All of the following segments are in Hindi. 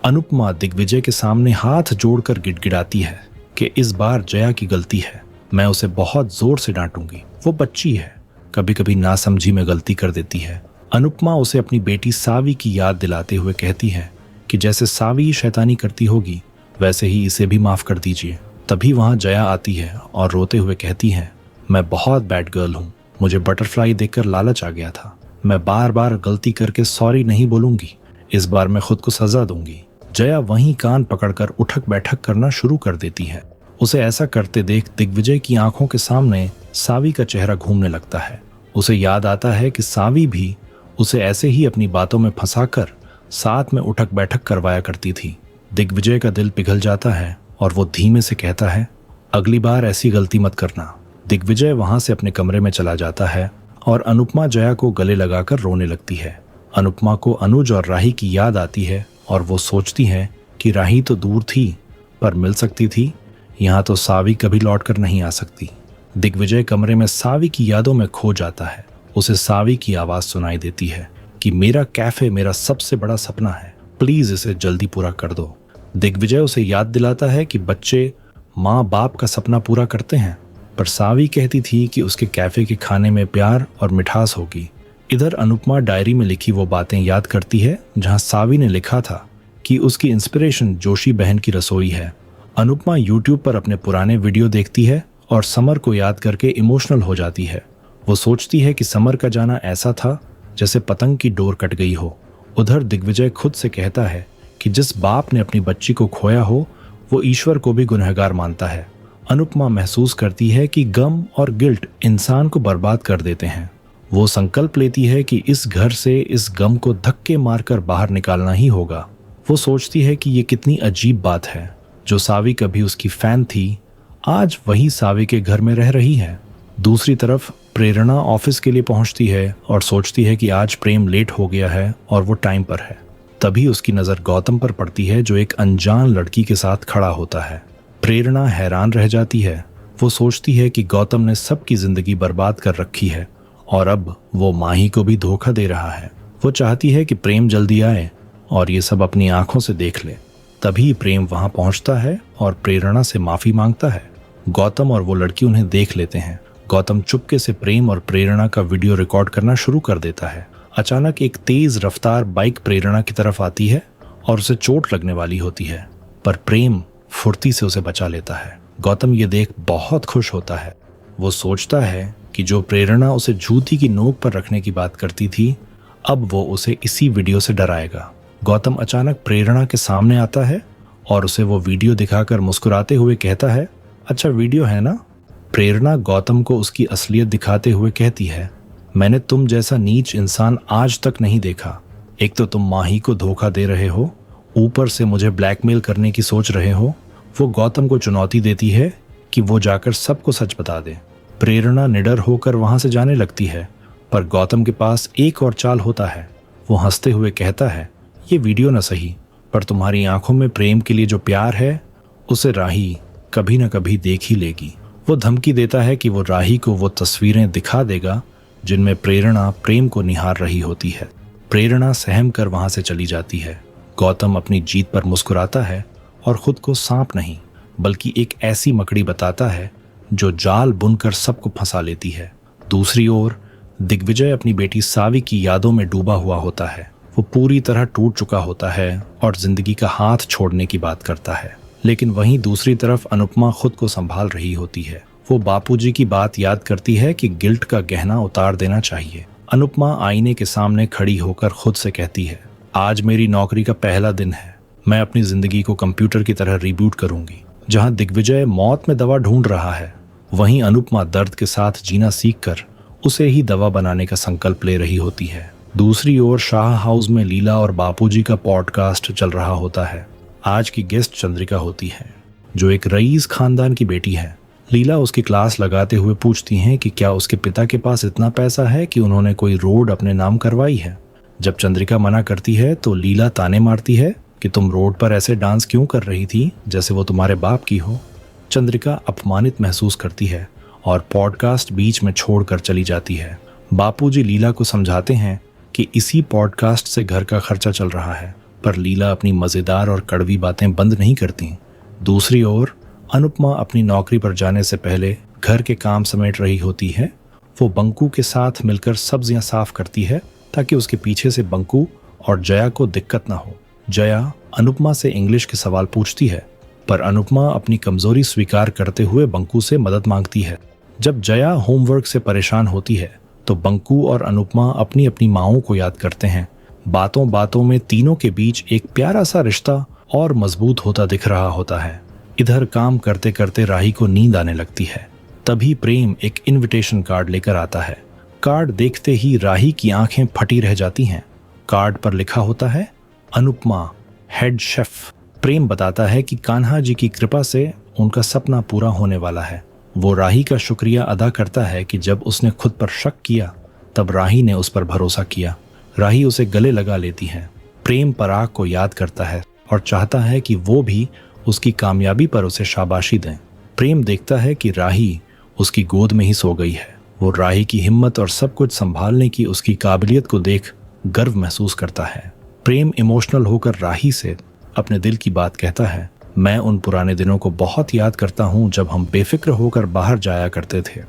अनुपमा दिग्विजय के सामने हाथ जोड़कर गिड़गिड़ाती है कि इस बार जया की गलती है, मैं उसे बहुत जोर से डांटूंगी, वो बच्ची है, कभी कभी नासमझी में गलती कर देती है। अनुपमा उसे अपनी बेटी सावी की याद दिलाते हुए कहती है कि जैसे सावी शैतानी करती होगी वैसे ही इसे भी माफ कर दीजिए। तभी वहां जया आती है और रोते हुए कहती है, मैं बहुत बैड गर्ल हूँ, मुझे बटरफ्लाई देखकर लालच आ गया था, मैं बार बार गलती करके सॉरी नहीं बोलूंगी, इस बार मैं खुद को सजा दूंगी। जया वहीं कान पकड़कर उठक बैठक करना शुरू कर देती है। उसे ऐसा करते देख दिग्विजय की आंखों के सामने सावी का चेहरा घूमने लगता है। उसे याद आता है कि सावी भी उसे ऐसे ही अपनी बातों में फंसाकर साथ में उठक बैठक करवाया करती थी। दिग्विजय का दिल पिघल जाता है और वो धीमे से कहता है, अगली बार ऐसी गलती मत करना। दिग्विजय वहां से अपने कमरे में चला जाता है और अनुपमा जया को गले लगाकर रोने लगती है। अनुपमा को अनुज और राही की याद आती है और वो सोचती है कि राही तो दूर थी पर मिल सकती थी, यहाँ तो सावी कभी लौटकर नहीं आ सकती। दिग्विजय कमरे में सावी की यादों में खो जाता है। उसे सावी की आवाज सुनाई देती है कि मेरा कैफे मेरा सबसे बड़ा सपना है, प्लीज इसे जल्दी पूरा कर दो। दिग्विजय उसे याद दिलाता है कि बच्चे माँ बाप का सपना पूरा करते हैं, पर सावी कहती थी कि उसके कैफे के खाने में प्यार और मिठास होगी। इधर अनुपमा डायरी में लिखी वो बातें याद करती है जहां सावी ने लिखा था कि उसकी इंस्पिरेशन जोशी बहन की रसोई है। अनुपमा यूट्यूब पर अपने पुराने वीडियो देखती है और समर को याद करके इमोशनल हो जाती है। वो सोचती है कि समर का जाना ऐसा था जैसे पतंग की डोर कट गई हो। उधर दिग्विजय खुद से कहता है कि जिस बाप ने अपनी बच्ची को खोया हो वो ईश्वर को भी गुनहगार मानता है। अनुपमा महसूस करती है कि गम और गिल्ट इंसान को बर्बाद कर देते हैं। वो संकल्प लेती है कि इस घर से इस गम को धक्के मारकर बाहर निकालना ही होगा। वो सोचती है कि ये कितनी अजीब बात है, जो सावी कभी उसकी फैन थी आज वही सावी के घर में रह रही है। दूसरी तरफ प्रेरणा ऑफिस के लिए पहुंचती है और सोचती है कि आज प्रेम लेट हो गया है और वो टाइम पर है। तभी उसकी नजर गौतम पर पड़ती है जो एक अनजान लड़की के साथ खड़ा होता है। प्रेरणा हैरान रह जाती है। वो सोचती है कि गौतम ने सबकी जिंदगी बर्बाद कर रखी है और अब वो माही को भी धोखा दे रहा है। वो चाहती है कि प्रेम जल्दी आए और ये सब अपनी आंखों से देख ले। तभी प्रेम वहां पहुंचता है और प्रेरणा से माफी मांगता है। गौतम और वो लड़की उन्हें देख लेते हैं। गौतम चुपके से प्रेम और प्रेरणा का वीडियो रिकॉर्ड करना शुरू कर देता है। अचानक एक तेज रफ्तार बाइक प्रेरणा की तरफ आती है और उसे चोट लगने वाली होती है, पर प्रेम फुर्ती से उसे बचा लेता है। गौतम ये देख बहुत खुश होता है। वो सोचता है कि जो प्रेरणा उसे जूती की नोक पर रखने की बात करती थी, अब वो उसे इसी वीडियो से डराएगा। गौतम अचानक प्रेरणा के सामने आता है और उसे वो वीडियो दिखाकर मुस्कुराते हुए कहता है, अच्छा वीडियो है ना? प्रेरणा गौतम को उसकी असलियत दिखाते हुए कहती है, मैंने तुम जैसा नीच इंसान आज तक नहीं देखा। एक तो तुम माही को धोखा दे रहे हो, ऊपर से मुझे ब्लैकमेल करने की सोच रहे हो। वो गौतम को चुनौती देती है कि वो जाकर सबको सच बता दे। प्रेरणा निडर होकर वहां से जाने लगती है, पर गौतम के पास एक और चाल होता है। वो हंसते हुए कहता है, ये वीडियो न सही, पर तुम्हारी आंखों में प्रेम के लिए जो प्यार है उसे राही कभी न कभी देख ही लेगी। वो धमकी देता है कि वो राही को वो तस्वीरें दिखा देगा जिनमें प्रेरणा प्रेम को निहार रही होती है। प्रेरणा सहम कर वहां से चली जाती है। गौतम अपनी जीत पर मुस्कुराता है और खुद को सांप नहीं बल्कि एक ऐसी मकड़ी बताता है जो जाल बुनकर सबको फंसा लेती है। दूसरी ओर दिग्विजय अपनी बेटी सावी की यादों में डूबा हुआ होता है। वो पूरी तरह टूट चुका होता है और जिंदगी का हाथ छोड़ने की बात करता है। लेकिन वहीं दूसरी तरफ अनुपमा खुद को संभाल रही होती है। वो बापूजी की बात याद करती है कि गिल्ट का गहना उतार देना चाहिए। अनुपमा आईने के सामने खड़ी होकर खुद से कहती है, आज मेरी नौकरी का पहला दिन है, मैं अपनी जिंदगी को कंप्यूटर की तरह रिबूट करूंगी। जहां दिग्विजय मौत में दवा ढूंढ रहा है, वहीं अनुपमा दर्द के साथ जीना सीखकर उसे ही दवा बनाने का संकल्प ले रही होती है। दूसरी ओर शाह हाउस में लीला और बापूजी का पॉडकास्ट चल रहा होता है। आज की गेस्ट चंद्रिका होती है, जो एक रईस खानदान की बेटी है। लीला उसकी क्लास लगाते हुए पूछती हैं कि क्या उसके पिता के पास इतना पैसा है कि उन्होंने कोई रोड अपने नाम करवाई है। जब चंद्रिका मना करती है तो लीला ताने मारती है कि तुम रोड पर ऐसे डांस क्यों कर रही थी जैसे वो तुम्हारे बाप की हो। चंद्रिका अपमानित महसूस करती है और पॉडकास्ट बीच में छोड़कर चली जाती है। बापूजी लीला को समझाते हैं कि इसी पॉडकास्ट से घर का खर्चा चल रहा है, पर लीला अपनी मज़ेदार और कड़वी बातें बंद नहीं करती। दूसरी ओर अनुपमा अपनी नौकरी पर जाने से पहले घर के काम समेट रही होती है। वो बंकू के साथ मिलकर सब्जियां साफ करती है ताकि उसके पीछे से बंकू और जया को दिक्कत ना हो। जया अनुपमा से इंग्लिश के सवाल पूछती है, पर अनुपमा अपनी कमजोरी स्वीकार करते हुए बंकू से मदद मांगती है। जब जया होमवर्क से परेशान होती है तो बंकू और अनुपमा अपनी अपनी माँओं को याद करते हैं। बातों बातों में तीनों के बीच एक प्यारा सा रिश्ता और मजबूत होता दिख रहा होता है। इधर काम करते करते राही को नींद आने लगती है। तभी प्रेम एक इनविटेशन कार्ड लेकर आता है। कार्ड देखते ही राही की आंखें फटी रह जाती हैं। कार्ड पर लिखा होता है, अनुपमा, हेड शेफ। प्रेम बताता है कि कान्हा जी की कृपा से उनका सपना पूरा होने वाला है। वो राही का शुक्रिया अदा करता है कि जब उसने खुद पर शक किया तब राही ने उस पर भरोसा किया। राही उसे गले लगा लेती है। प्रेम पराग को याद करता है और चाहता है कि वो भी उसकी कामयाबी पर उसे शाबाशी दें। प्रेम देखता है कि राही उसकी गोद में ही सो गई है। वो राही की हिम्मत और सब कुछ संभालने की उसकी काबिलियत को देख गर्व महसूस करता है। प्रेम इमोशनल होकर राही से अपने दिल की बात कहता है, मैं उन पुराने दिनों को बहुत याद करता हूँ जब हम बेफिक्र होकर बाहर जाया करते थे।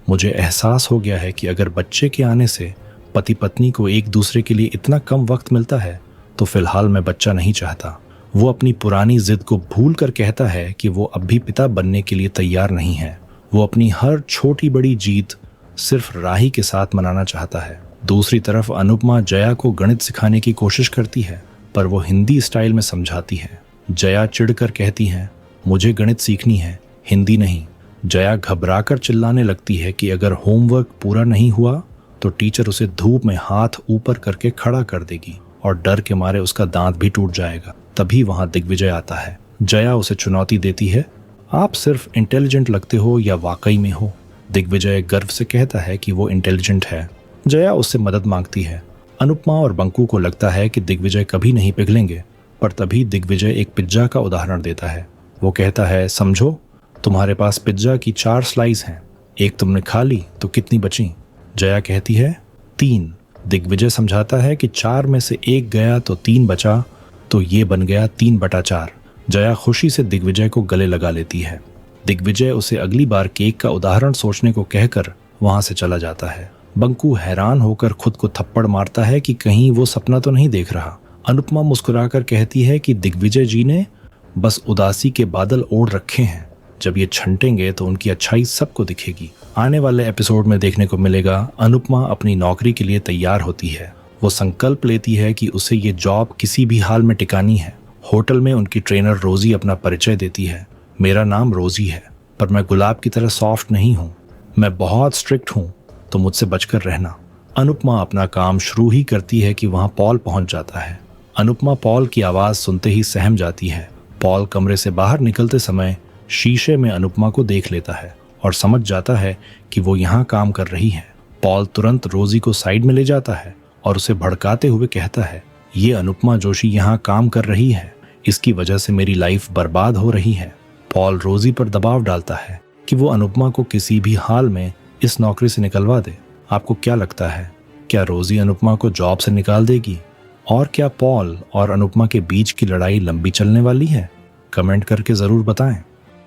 मुझे एहसास हो गया है कि अगर बच्चे के आने से पति पत्नी को एक दूसरे के लिए इतना कम वक्त मिलता है तो फिलहाल मैं बच्चा नहीं चाहता। वो अपनी पुरानी जिद को भूल कर कहता है कि वो अब भी पिता बनने के लिए तैयार नहीं है। वो अपनी हर छोटी बड़ी जीत सिर्फ राही के साथ मनाना चाहता है। दूसरी तरफ अनुपमा जया को गणित सिखाने की कोशिश करती है, पर वो हिंदी स्टाइल में समझाती है। जया चिढ़कर कहती है, मुझे गणित सीखनी है, हिंदी नहीं। जया घबराकर चिल्लाने लगती है कि अगर होमवर्क पूरा नहीं हुआ तो टीचर उसे धूप में हाथ ऊपर करके खड़ा कर देगी और डर के मारे उसका दांत भी टूट जाएगा। तभी वहां दिग्विजय आता है। जया उसे चुनौती देती है, आप सिर्फ इंटेलिजेंट लगते हो या वाकई में हो। दिग्विजय गर्व से कहता है कि वो इंटेलिजेंट है। जया उससे मदद मांगती है। अनुपमा और बंकू को लगता है कि दिग्विजय कभी नहीं पिघलेंगे, पर तभी दिग्विजय एक पिज्जा का उदाहरण देता है। वो कहता है, समझो तुम्हारे पास पिज्जा की 4 स्लाइस हैं, एक तुमने खा ली तो कितनी बची? जया कहती है 3। दिग्विजय समझाता है कि 4 में से 1 गया तो 3 बचा, तो ये बन गया 3/4। जया खुशी से दिग्विजय को गले लगा लेती है। दिग्विजय उसे अगली बार केक का उदाहरण सोचने को कहकर वहां से चला जाता है। बंकू हैरान होकर खुद को थप्पड़ मारता है कि कहीं वो सपना तो नहीं देख रहा। अनुपमा मुस्कुराकर कहती है कि दिग्विजय जी ने बस उदासी के बादल ओढ़ रखे हैं, जब ये छंटेंगे तो उनकी अच्छाई सबको दिखेगी। आने वाले एपिसोड में देखने को मिलेगा अनुपमा अपनी नौकरी के लिए तैयार होती है। वो संकल्प लेती है कि उसे ये जॉब किसी भी हाल में टिकानी है। होटल में उनकी ट्रेनर रोजी अपना परिचय देती है। मेरा नाम रोजी है, पर मैं गुलाब की तरह सॉफ्ट नहीं हूँ। मैं बहुत स्ट्रिक्ट हूँ, तो मुझसे बचकर रहना। अनुपमा अपना काम शुरू ही करती है कि वहाँ पॉल पहुँच जाता है। अनुपमा पॉल की आवाज़ सुनते ही सहम जाती है। पॉल कमरे से बाहर निकलते समय शीशे में अनुपमा को देख लेता है और समझ जाता है कि वो यहाँ काम कर रही है। पॉल तुरंत रोजी को साइड में ले जाता है और उसे भड़काते हुए कहता है, ये अनुपमा जोशी यहाँ काम कर रही है, इसकी वजह से मेरी लाइफ बर्बाद हो रही है। पॉल रोजी पर दबाव डालता है कि वो अनुपमा को किसी भी हाल में इस नौकरी से निकलवा दे। आपको क्या लगता है, क्या रोजी अनुपमा को जॉब से निकाल देगी? और क्या पॉल और अनुपमा के बीच की लड़ाई लंबी चलने वाली है? कमेंट करके ज़रूर बताएं।